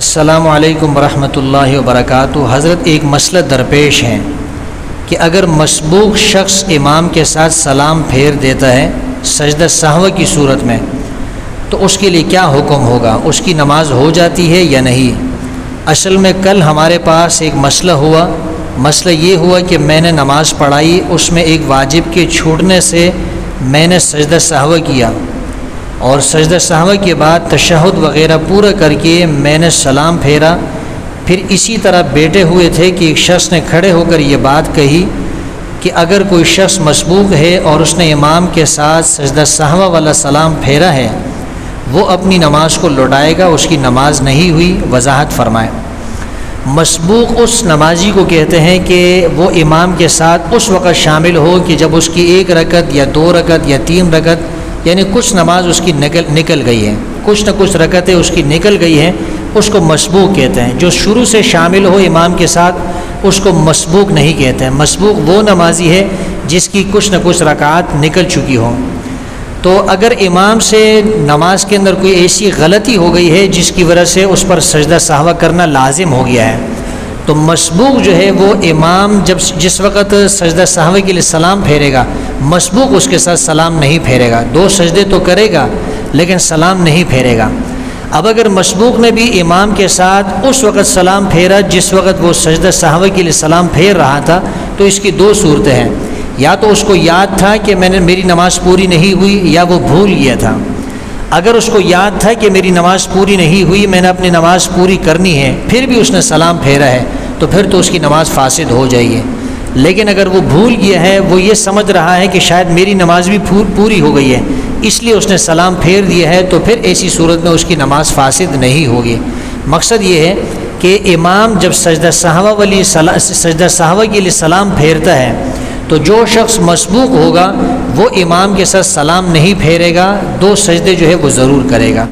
السلام علیکم ورحمۃ اللہ وبرکاتہ۔ حضرت ایک مسئلہ درپیش ہے کہ اگر مسبوق شخص امام کے ساتھ سلام پھیر دیتا ہے سجدہ سہو کی صورت میں تو اس کے لیے کیا حکم ہوگا؟ اس کی نماز ہو جاتی ہے یا نہیں؟ اصل میں کل ہمارے پاس ایک مسئلہ یہ ہوا کہ میں نے نماز پڑھائی، اس میں ایک واجب کے چھوٹنے سے میں نے سجدہ سہو کیا اور سجدہ سہو کے بعد تشہد وغیرہ پورا کر کے میں نے سلام پھیرا۔ پھر اسی طرح بیٹھے ہوئے تھے کہ ایک شخص نے کھڑے ہو کر یہ بات کہی کہ اگر کوئی شخص مسبوق ہے اور اس نے امام کے ساتھ سجدہ سہو والا سلام پھیرا ہے وہ اپنی نماز کو لوٹائے گا، اس کی نماز نہیں ہوئی۔ وضاحت فرمائے۔ مسبوق اس نمازی کو کہتے ہیں کہ وہ امام کے ساتھ اس وقت شامل ہو کہ جب اس کی ایک رکعت یا دو رکعت یا تین رکعت یعنی کچھ نماز اس کی نکل گئی ہے، کچھ نہ کچھ رکعتیں اس کی نکل گئی ہیں، اس کو مسبوق کہتے ہیں۔ جو شروع سے شامل ہو امام کے ساتھ اس کو مسبوق نہیں کہتے ہیں۔ مسبوق وہ نمازی ہے جس کی کچھ نہ کچھ رکعات نکل چکی ہوں۔ تو اگر امام سے نماز کے اندر کوئی ایسی غلطی ہو گئی ہے جس کی وجہ سے اس پر سجدہ سہو کرنا لازم ہو گیا ہے تو مسبوق جو ہے وہ امام جس وقت سجدہ سہو کے لیے سلام پھیرے گا مسبوق اس کے ساتھ سلام نہیں پھیرے گا، دو سجدے تو کرے گا لیکن سلام نہیں پھیرے گا۔ اب اگر مسبوق نے بھی امام کے ساتھ اس وقت سلام پھیرا جس وقت وہ سجدہ سہو کے لیے سلام پھیر رہا تھا تو اس کی دو صورتیں ہیں، یا تو اس کو یاد تھا کہ میری نماز پوری نہیں ہوئی یا وہ بھول گیا تھا۔ اگر اس کو یاد تھا کہ میری نماز پوری نہیں ہوئی، میں نے اپنی نماز پوری کرنی ہے، پھر بھی اس نے سلام پھیرا ہے تو پھر تو اس کی نماز فاسد ہو جائے گی۔ لیکن اگر وہ بھول گیا ہے، وہ یہ سمجھ رہا ہے کہ شاید میری نماز بھی پوری ہو گئی ہے اس لیے اس نے سلام پھیر دیا ہے تو پھر ایسی صورت میں اس کی نماز فاسد نہیں ہوگی۔ مقصد یہ ہے کہ امام جب سجدہ سہو کے لیے سلام پھیرتا ہے تو جو شخص مسبوق ہوگا وہ امام کے ساتھ سلام نہیں پھیرے گا، دو سجدے جو ہے وہ ضرور کرے گا۔